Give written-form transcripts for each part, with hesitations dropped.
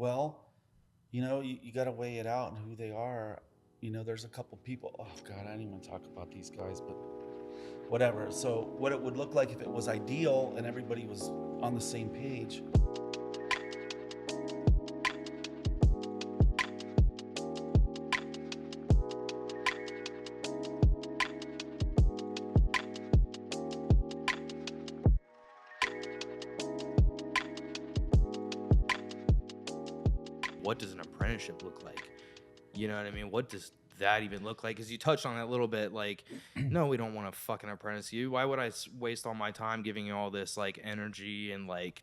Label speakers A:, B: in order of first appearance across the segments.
A: Well, you got to weigh it out and who they are. There's a couple people. Oh God, I don't even want to talk about these guys, but whatever. So, what it would look like if it was ideal and everybody was on the same page.
B: What does an apprenticeship look like? You know what I mean? What does that even look like? Because you touched on that a little bit. Like, no, we don't want to fucking apprentice you. Why would I waste all my time giving you all this like energy and like?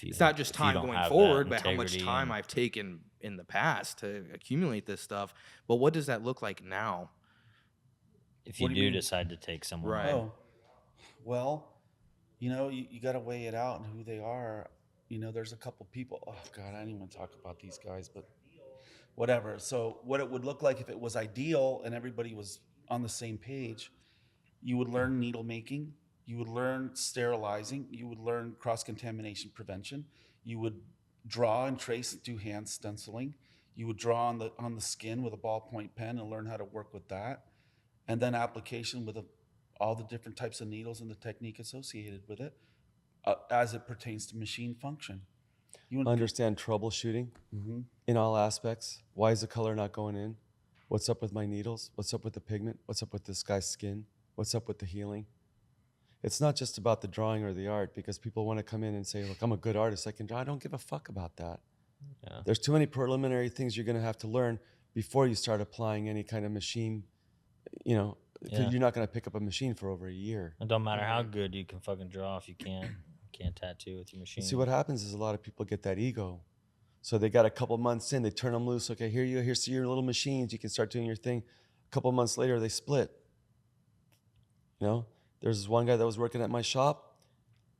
B: It's not just time going forward, but how much time I've taken in the past to accumulate this stuff. But what does that look like now?
C: If you do decide to take someone,
B: right?
A: Oh, well, you got to weigh it out and who they are. There's a couple people. Oh God, I don't even want to talk about these guys, but whatever. So, what it would look like if it was ideal and everybody was on the same page, you would learn needle making, you would learn sterilizing, you would learn cross contamination prevention, you would draw and trace and do hand stenciling, you would draw on the skin with a ballpoint pen and learn how to work with that, and then application with all the different types of needles and the technique associated with it, as it pertains to machine function.
D: You understand troubleshooting in all aspects. Why is the color not going in? What's up with my needles? What's up with the pigment? What's up with this guy's skin? What's up with the healing? It's not just about the drawing or the art, because people want to come in and say, look, I'm a good artist, I can draw. I don't give a fuck about that. Yeah. There's too many preliminary things you're going to have to learn before you start applying any kind of machine, You're not going to pick up a machine for over a year.
C: It don't matter how good you can fucking draw if you can't tattoo with your machine.
D: See, what happens is a lot of people get that ego. So they got a couple months in, they turn them loose. Okay, here's your little machines. You can start doing your thing. A couple months later, they split. There's this one guy that was working at my shop.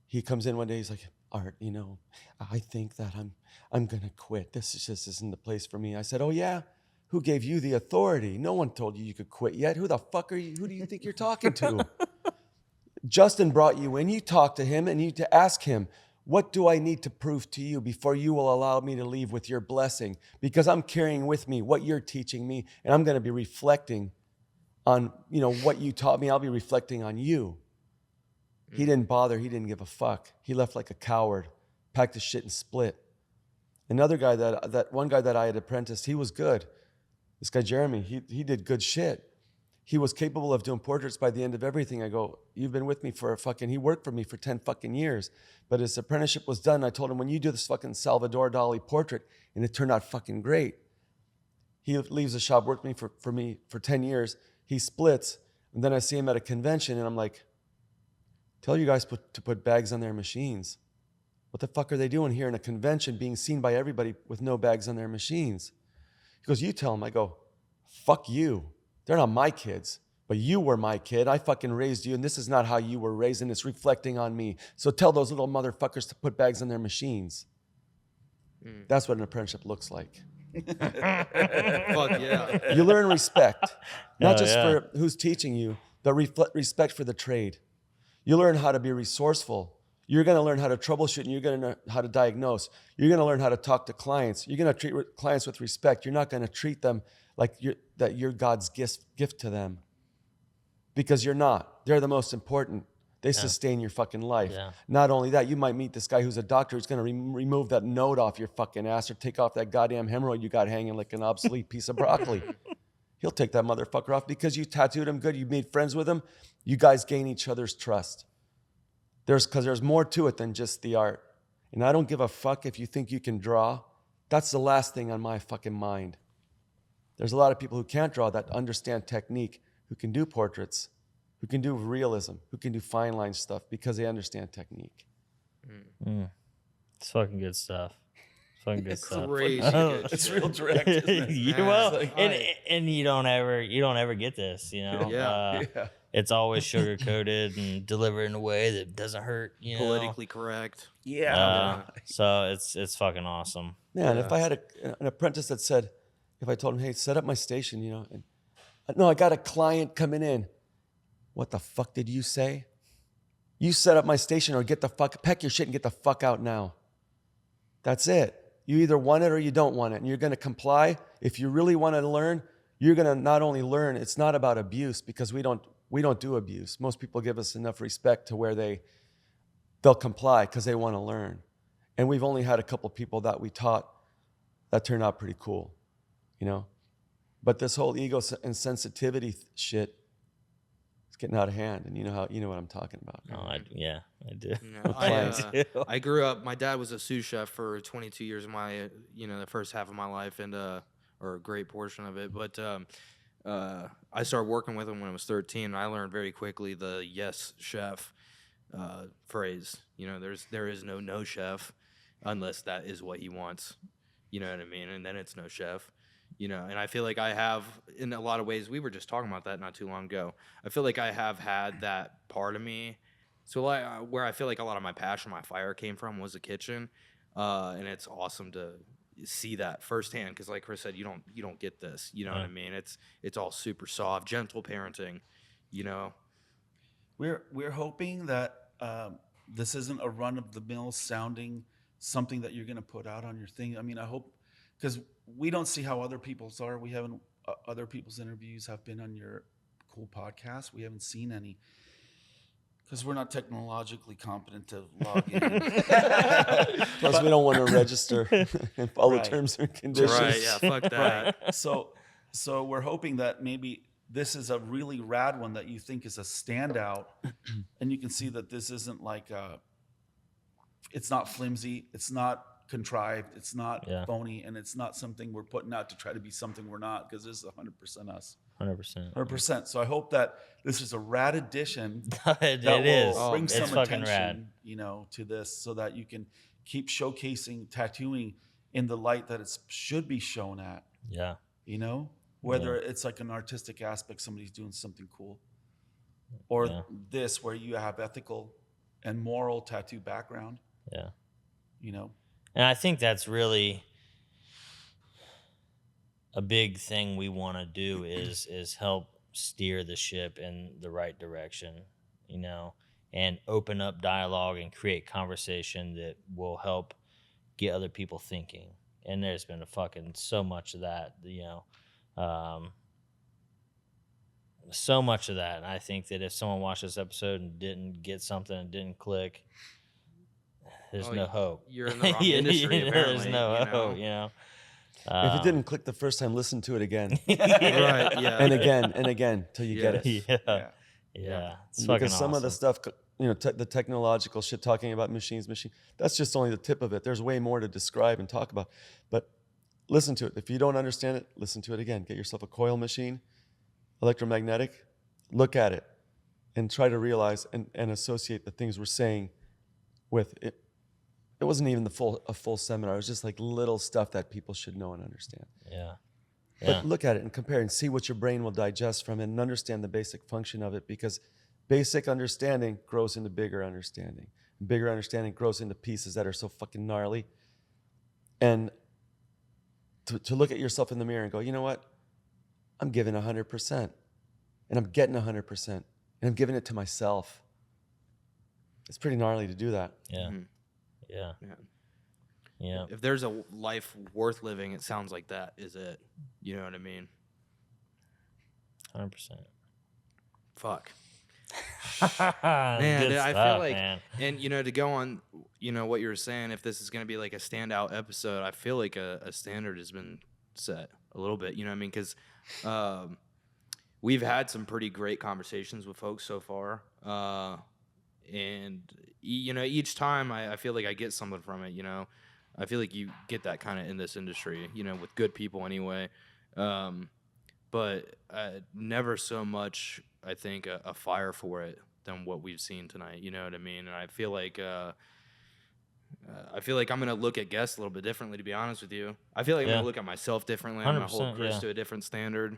D: He comes in one day, he's like, Art, I think that I'm going to quit. This just isn't the place for me. I said, oh yeah? Who gave you the authority? No one told you could quit yet. Who the fuck are you? Who do you think you're talking to? Justin brought you in. You talk to him and you to ask him, what do I need to prove to you before you will allow me to leave with your blessing? Because I'm carrying with me what you're teaching me, and I'm going to be reflecting on, what you taught me. I'll be reflecting on you. He didn't bother. He didn't give a fuck. He left like a coward, packed his shit and split. Another guy that one guy that I had apprenticed, he was good. This guy, Jeremy, he did good shit. He was capable of doing portraits by the end of everything. I go, you've been with me he worked for me for 10 fucking years. But his apprenticeship was done. I told him, when you do this fucking Salvador Dali portrait, and it turned out fucking great. He leaves the shop, worked for me for 10 years. He splits. And then I see him at a convention and I'm like, tell you guys to put bags on their machines. What the fuck are they doing here in a convention being seen by everybody with no bags on their machines? He goes, you tell them. I go, fuck you. They're not my kids, but you were my kid. I fucking raised you, and this is not how you were raised, and it's reflecting on me. So tell those little motherfuckers to put bags on their machines. That's what an apprenticeship looks like.
B: Fuck yeah.
D: You learn respect, not just for who's teaching you, but respect for the trade. You learn how to be resourceful. You're going to learn how to troubleshoot, and you're going to learn how to diagnose. You're going to learn how to talk to clients. You're going to treat clients with respect. You're not going to treat them like you're God's gift to them, because you're not. They're the most important. They sustain your fucking life. Yeah. Not only that, you might meet this guy who's a doctor who's going to remove that node off your fucking ass or take off that goddamn hemorrhoid you got hanging like an obsolete piece of broccoli. He'll take that motherfucker off because you tattooed him good. You made friends with him. You guys gain each other's trust. Because there's more to it than just the art. And I don't give a fuck if you think you can draw. That's the last thing on my fucking mind. There's a lot of people who can't draw that understand technique, who can do portraits, who can do realism, who can do fine line stuff because they understand technique.
C: It's fucking good stuff. It's fucking good stuff.
B: Crazy good.
A: It's real direct, isn't it?
C: Well, and you don't ever get this,
B: Yeah.
C: It's always sugar coated and delivered in a way that doesn't hurt,
B: politically correct.
A: Yeah.
C: So it's fucking awesome.
D: Yeah, and if I had an apprentice that said, if I told him, hey, set up my station, and no, I got a client coming in. What the fuck did you say? You set up my station or pack your shit and get the fuck out now. That's it. You either want it or you don't want it, and you're going to comply. If you really want to learn, you're going to not only learn. It's not about abuse, because we don't do abuse. Most people give us enough respect to where they'll comply because they want to learn. And we've only had a couple people that we taught that turned out pretty cool, you know. But this whole ego and sensitivity shit, it's getting out of hand, and you know what I'm talking about.
C: Oh, I do.
B: No, I grew up. My dad was a sous chef for 22 years of my, the first half of my life, and or a great portion of it. But I started working with him when I was 13. And I learned very quickly the yes chef phrase. There is no chef unless that is what he wants. You know what I mean? And then it's no chef. And I feel like I have, in a lot of ways, we were just talking about that not too long ago. I feel like I have had that part of me. So where I feel like a lot of my passion, my fire came from was the kitchen. And it's awesome to see that firsthand. Cause like Chris said, you don't get this, you know what I mean? It's all super soft, gentle parenting,
A: We're hoping that this isn't a run of the mill sounding something that you're going to put out on your thing. I mean, I hope, because we don't see how other people's are. We haven't, other people's interviews have been on your cool podcast. We haven't seen any because we're not technologically competent to log in.
D: Plus, we don't want to register and follow terms and conditions.
B: Right, yeah, fuck that.
A: Right. So we're hoping that maybe this is a really rad one that you think is a standout, and you can see that this isn't like it's not flimsy, it's not contrived, it's not phony, and it's not something we're putting out to try to be something we're not, because this is 100% us.
C: 100%.
A: 100%. So I hope that this is a rad addition
C: It
A: that
C: is.
A: will bring
C: It's
A: some
C: fucking
A: attention,
C: rad.
A: to this, so that you can keep showcasing tattooing in the light that it should be shown at.
C: Yeah.
A: Whether it's like an artistic aspect, somebody's doing something cool, or this where you have ethical and moral tattoo background.
C: Yeah.
A: And
C: I think that's really a big thing we want to do is help steer the ship in the right direction, and open up dialogue and create conversation that will help get other people thinking. And there's been so much of that, so much of that. And I think that if someone watched this episode and didn't get something and didn't click, there's no hope.
B: You're in the wrong industry, apparently.
C: There's no hope,
D: If it didn't click the first time, listen to it again.
B: Right, yeah.
D: And again, till you get it.
C: Yeah. It's
D: Because some
C: awesome.
D: of the stuff, the technological shit, talking about machine, that's just only the tip of it. There's way more to describe and talk about. But listen to it. If you don't understand it, listen to it again. Get yourself a coil machine, electromagnetic, look at it, and try to realize and associate the things we're saying with it. It wasn't even a full seminar. It was just like little stuff that people should know and understand.
C: Yeah.
D: But look at it and compare and see what your brain will digest from it and understand the basic function of it, because basic understanding grows into bigger understanding. Bigger understanding grows into pieces that are so fucking gnarly. And to look at yourself in the mirror and go, you know what? I'm giving 100%. And I'm getting 100%. And I'm giving it to myself. It's pretty gnarly to do that.
C: Yeah.
B: Mm-hmm.
C: Yeah.
B: If there's a life worth living, it sounds like that is it. You know what I mean?
C: 100%.
B: Fuck.
C: Man,
B: I feel like,
C: man.
B: and to go on, what you were saying, if this is going to be like a standout episode, I feel like a standard has been set a little bit, because we've had some pretty great conversations with folks so far. And, each time I feel like I get something from it, I feel like you get that kind of in this industry, with good people anyway. But never so much, I think, a fire for it than what we've seen tonight. You know what I mean? And I feel like I'm going to look at guests a little bit differently, to be honest with you. I feel like I'm going to look at myself differently. I'm going to hold Chris to a different standard.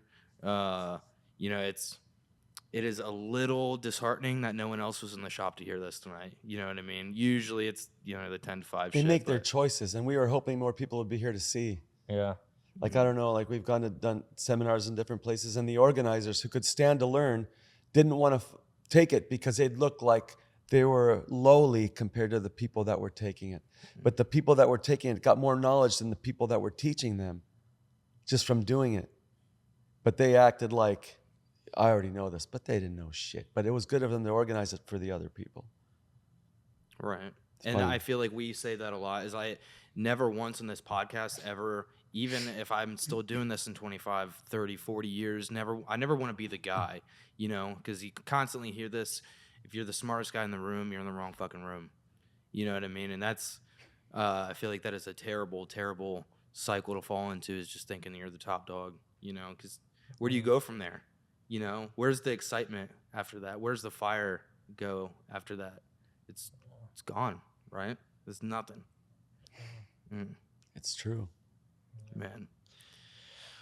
B: It is a little disheartening that no one else was in the shop to hear this tonight. You know what I mean? Usually it's, the 10 to 5
D: They
B: shit,
D: make their choices, and we were hoping more people would be here to see.
C: Yeah.
D: Like, I don't know, like we've done seminars in different places, and the organizers who could stand to learn didn't want to take it because they'd look like they were lowly compared to the people that were taking it. But the people that were taking it got more knowledge than the people that were teaching them just from doing it. But they acted like, I already know this, but they didn't know shit. But it was good of them to organize it for the other people.
B: Right.
D: It's
B: And
D: funny.
B: I feel like we say that a lot is I never once in this podcast ever, even if I'm still doing this in 25, 30, 40 years, I never want to be the guy, you know, because you constantly hear this. If you're the smartest guy in the room, you're in the wrong fucking room. You know what I mean? And that's, I feel like that is a terrible, terrible cycle to fall into, is just thinking that you're the top dog, you know, because where do you go from there? You know, where's the excitement after that? Where's the fire go after that? It's gone, right? There's nothing.
D: It's true.
B: Man.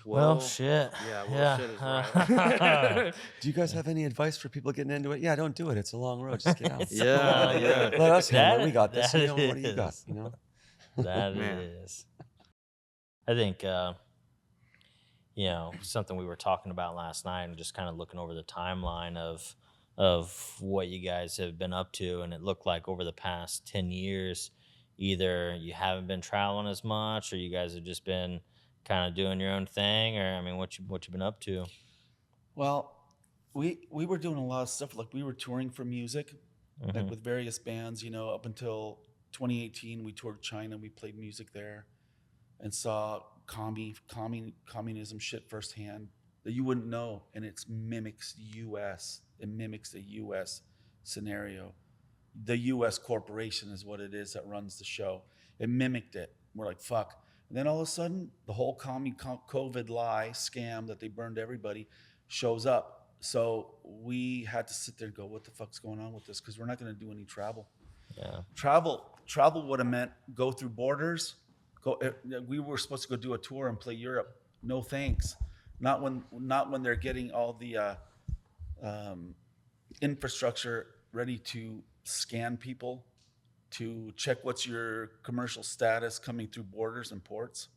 C: Well, shit.
B: Yeah, shit is right.
D: Do you guys have any advice for people getting into it? Yeah, don't do it. It's a long road. Just get out.
C: It's
B: Yeah,
C: a long
B: yeah.
C: road.
D: Let us handle it. We got this.
C: That
D: You know, what do you got?
C: is.
D: You know?
C: That
B: Man.
C: is. I think, you know, something we were talking about last night and just kind of looking over the timeline of what you guys have been up to, and it looked like over the past 10 years, either you haven't been traveling as much, or you guys have just been kind of doing your own thing, or I mean, what you been up to?
A: Well, we were doing a lot of stuff. Like we were touring for music, like with various bands. You know, up until 2018, we toured China. We played music there, and saw communism shit firsthand that you wouldn't know, and it mimics U.S. It mimics the U.S. scenario. The U.S. corporation is what it is that runs the show. It mimicked it. We're like, fuck. And then all of a sudden, the whole COVID lie scam that they burned everybody shows up. So we had to sit there and go, what the fuck's going on with this? Because we're not going to do any travel.
C: Yeah.
A: Travel would have meant go through borders. We were supposed to go do a tour and play Europe. No thanks. Not when they're getting all the infrastructure ready to scan people, to check what's your commercial status coming through borders and ports.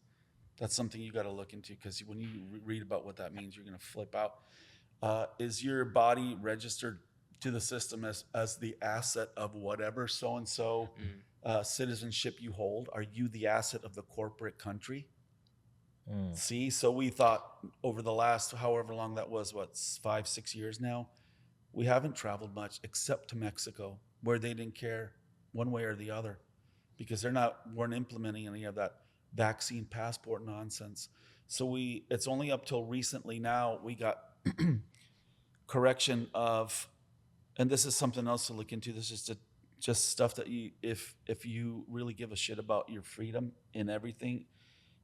A: That's something you got to look into, because when you read about what that means, you're going to flip out. Is your body registered to the system as the asset of whatever so-and-so citizenship you hold? Are you the asset of the corporate country? See, so we thought over the last however long that was, 5-6 years now, we haven't traveled much except to Mexico, where they didn't care one way or the other, because weren't implementing any of that vaccine passport nonsense. So it's only up till recently now we got correction of, and this is something else to look into. This is just stuff that if you really give a shit about your freedom in everything,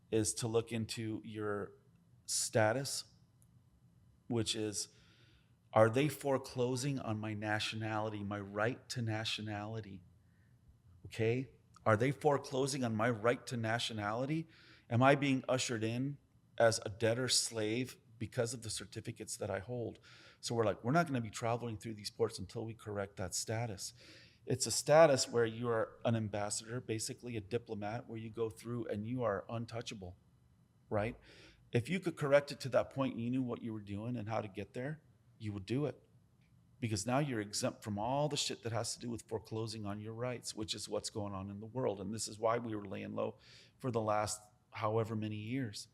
A: is to look into your status, which is, are they foreclosing on my nationality, my right to nationality? Okay? Are they foreclosing on my right to nationality? Am I being ushered in as a debtor slave because of the certificates that I hold? So we're like, we're not going to be traveling through these ports until we correct that status. It's a status where you are an ambassador, basically a diplomat, where you go through and you are untouchable, right? If you could correct it to that point and you knew what you were doing and how to get there, you would do it. Because now you're exempt from all the shit that has to do with foreclosing on your rights, which is what's going on in the world. And this is why we were laying low for the last however many years.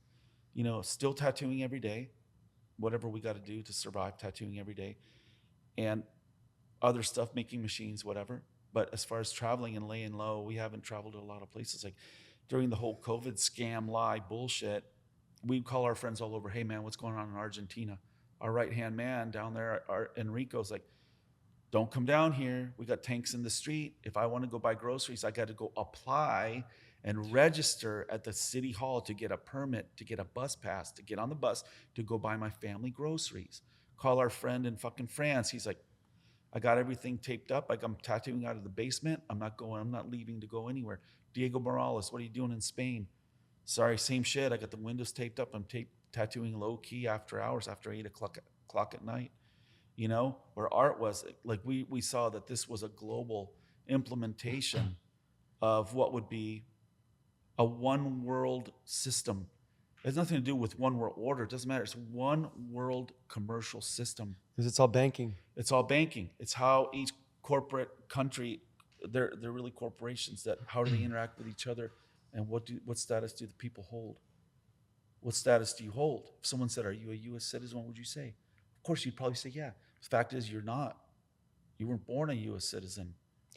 A: You know, still tattooing every day, whatever we got to do to survive, tattooing every day, and other stuff, making machines, whatever. But as far as traveling and laying low, we haven't traveled to a lot of places. Like during the whole COVID scam lie bullshit, we'd call our friends all over, hey man, what's going on in Argentina? Our right-hand man down there, Enrico's like, don't come down here. We got tanks in the street. If I want to go buy groceries, I got to go apply and register at the city hall to get a permit, to get a bus pass, to get on the bus, to go buy my family groceries. Call our friend in fucking France. He's like, I got everything taped up. Like I'm tattooing out of the basement. I'm not leaving to go anywhere. Diego Morales, what are you doing in Spain? Sorry, same shit. I got the windows taped up. I'm tattooing low key after hours, after 8 o'clock at night. You know, where Art was like, we saw that this was a global implementation of what would be a one world system. It has nothing to do with one world order. It doesn't matter. It's one world commercial system.
D: Because it's all banking.
A: It's all banking. It's how each corporate country. They're really corporations that, how do they interact with each other, and what status do the people hold? What status do you hold? If someone said, "Are you a U.S. citizen?" What would you say? Of course, you'd probably say, "Yeah." The fact is, you're not. You weren't born a U.S. citizen.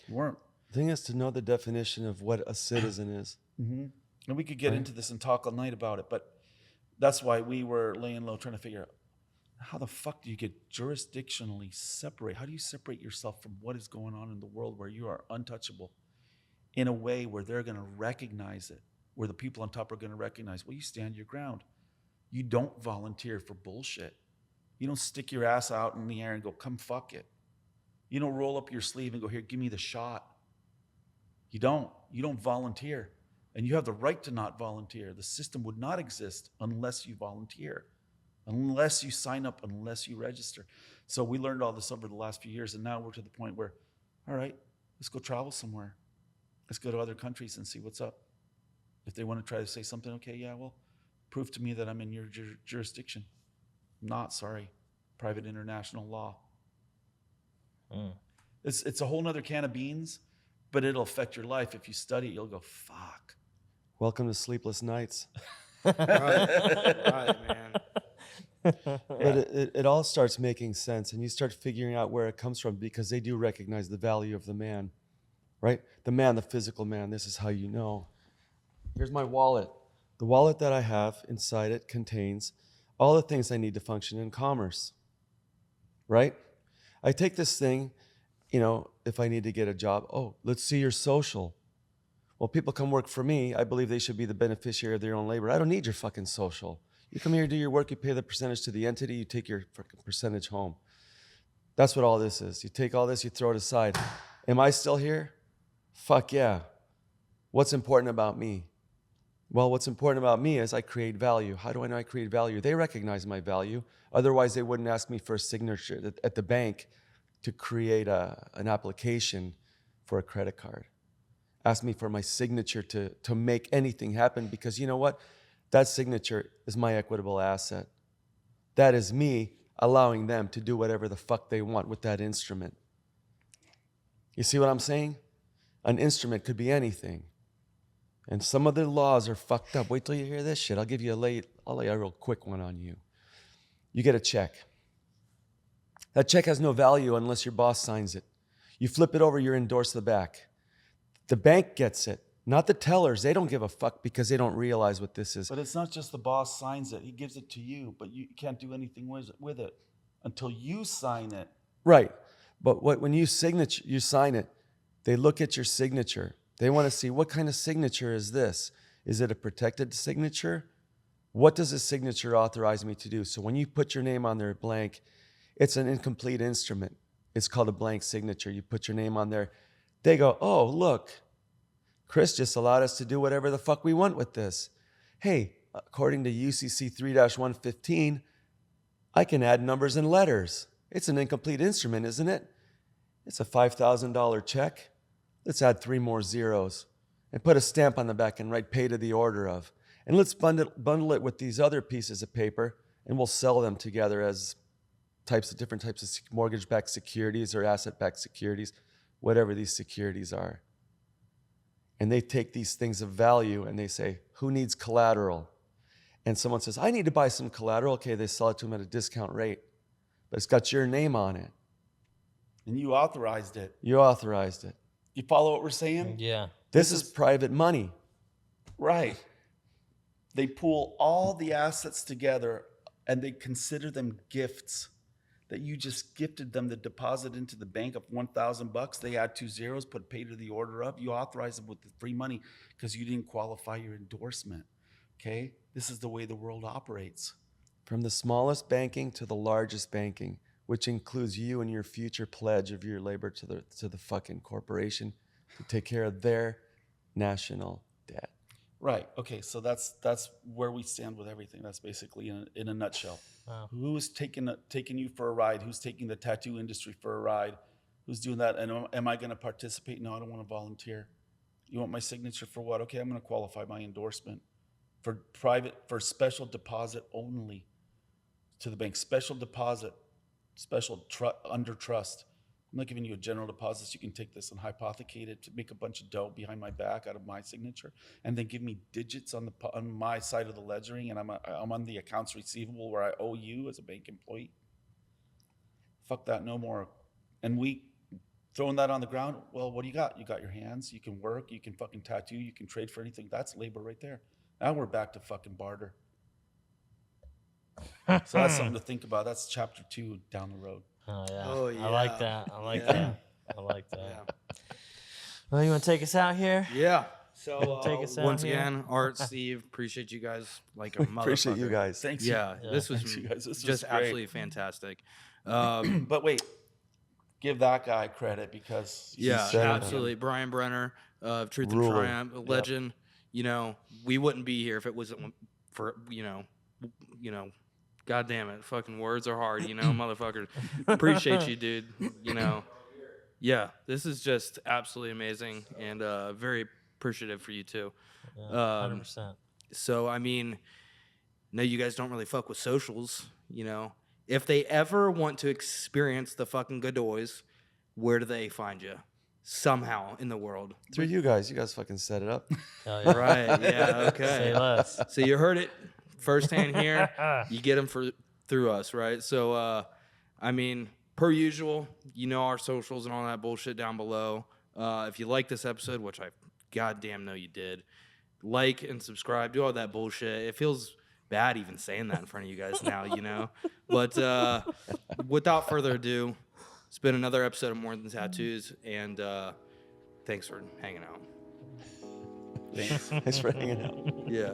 A: You weren't.
D: The thing is to know the definition of what a citizen is.
A: Mm-hmm. And we could get into this and talk all night about it, but that's why we were laying low trying to figure out, how the fuck do you get jurisdictionally separate? How do you separate yourself from what is going on in the world where you are untouchable in a way where they're going to recognize it, where the people on top are going to recognize, well, you stand your ground. You don't volunteer for bullshit. You don't stick your ass out in the air and go, come fuck it. You don't roll up your sleeve and go, here, give me the shot. You don't. You don't volunteer. And you have the right to not volunteer. The system would not exist unless you volunteer, unless you sign up, unless you register. So we learned all this over the last few years, and now we're to the point where, all right, let's go travel somewhere. Let's go to other countries and see what's up. If they want to try to say something, okay, yeah, well, prove to me that I'm in your jurisdiction. I'm not, sorry. Private international law. It's a whole nother can of beans, but it'll affect your life. If you study it, you'll go, fuck.
D: Welcome to sleepless nights.
B: Right, man.
D: But it all starts making sense, and you start figuring out where it comes from, because they do recognize the value of the man, right? The man, the physical man. This is how you know. Here's my wallet. The wallet that I have inside it contains all the things I need to function in commerce, right? I take this thing, if I need to get a job, let's see your social. Well, people come work for me. I believe they should be the beneficiary of their own labor. I don't need your fucking social. You come here, do your work, you pay the percentage to the entity, you take your fucking percentage home. That's what all this is. You take all this, you throw it aside. Am I still here? Fuck yeah. What's important about me? Well, what's important about me is I create value. How do I know I create value? They recognize my value. Otherwise, they wouldn't ask me for a signature at the bank to create an application for a credit card. Ask me for my signature to make anything happen, because you know what? That signature is my equitable asset. That is me allowing them to do whatever the fuck they want with that instrument. You see what I'm saying? An instrument could be anything. And some of the laws are fucked up. Wait till you hear this shit. I'll lay a real quick one on you. You get a check. That check has no value unless your boss signs it. You flip it over, you're endorsed the back. The bank gets it, not the tellers. They don't give a fuck because they don't realize what this is.
A: But it's not just the boss signs it. He gives it to you, but you can't do anything with it until you sign it.
D: Right. But when you sign it, they look at your signature. They want to see, what kind of signature is this? Is it a protected signature? What does a signature authorize me to do? So when you put your name on there blank, it's an incomplete instrument. It's called a blank signature. You put your name on there. They go, oh, look, Chris just allowed us to do whatever the fuck we want with this. Hey, according to UCC 3-115, I can add numbers and letters. It's an incomplete instrument, isn't it? It's a $5,000 check. Let's add 3 more zeros and put a stamp on the back and write pay to the order of. And let's bundle it with these other pieces of paper, and we'll sell them together as different types of mortgage-backed securities or asset-backed securities, whatever these securities are. And they take these things of value and they say, who needs collateral? And someone says, I need to buy some collateral. Okay, they sell it to them at a discount rate, but it's got your name on it.
A: And you authorized it.
D: You authorized it.
A: You follow what we're saying?
C: Yeah.
D: This is private money.
A: Right. They pool all the assets together and they consider them gifts. That you just gifted them the deposit into the bank of $1,000. They add 2 zeros, put pay to the order of. You authorize them with the free money because you didn't qualify your endorsement. Okay? This is the way the world operates.
D: From the smallest banking to the largest banking, which includes you and your future pledge of your labor to the fucking corporation to take care of their national debt.
A: Right. Okay. So that's where we stand with everything. That's basically in a nutshell.
C: Wow.
A: Who's taking you for a ride? Who's taking the tattoo industry for a ride? Who's doing that? And am I going to participate? No, I don't want to volunteer. You want my signature for what? Okay, I'm going to qualify my endorsement for special deposit only to the bank. Special deposit, under trust. I'm not giving you a general deposit. So you can take this and hypothecate it to make a bunch of dough behind my back out of my signature, and then give me digits on my side of the ledgering, and I'm on the accounts receivable where I owe you as a bank employee. Fuck that, no more. And we throwing that on the ground. Well, what do you got? You got your hands. You can work. You can fucking tattoo. You can trade for anything. That's labor right there. Now we're back to fucking barter. So that's something to think about. That's chapter 2 down the road.
C: Oh yeah.
B: Oh,
C: I like
B: yeah.
C: that. I like
B: Yeah.
C: that. I like that.
B: Yeah.
C: Well, you want to take us out here?
B: Yeah. So
C: Take us out
B: once
C: here.
B: again, Art, Steve, appreciate you guys like a motherfucker.
D: Appreciate you guys.
A: Thanks.
B: Yeah,
C: Yeah.
B: this was
A: Thanks, you guys. This was
B: just
A: great.
B: absolutely fantastic.
A: But wait, give that guy credit because
B: Yeah,
D: said it.
B: absolutely. Brian Brenner of Truth and
D: Ruler.
B: Triumph, a legend. You know, we wouldn't be here if it wasn't for you know, God damn it, fucking words are hard. You know, motherfucker. Appreciate you, dude. You know, yeah, this is just absolutely amazing and very appreciative for you too.
C: Yeah, 100%.
B: So I mean, no, you guys don't really fuck with socials. You know, if they ever want to experience the fucking Godoys, where do they find you? Somehow in the world.
D: Through you guys. You guys fucking set it up.
C: Hell yeah.
B: Right. Yeah.
C: Say
B: Okay.
C: less.
B: So you heard it firsthand here. You get them through us, right? So, I mean, per usual, you know our socials and all that bullshit down below. If you like this episode, which I goddamn know you did, like and subscribe. Do all that bullshit. It feels bad even saying that in front of you guys now, you know. But without further ado, it's been another episode of More Than Tattoos, and thanks for hanging out.
A: Thanks.
D: Thanks for hanging out.
B: Yeah.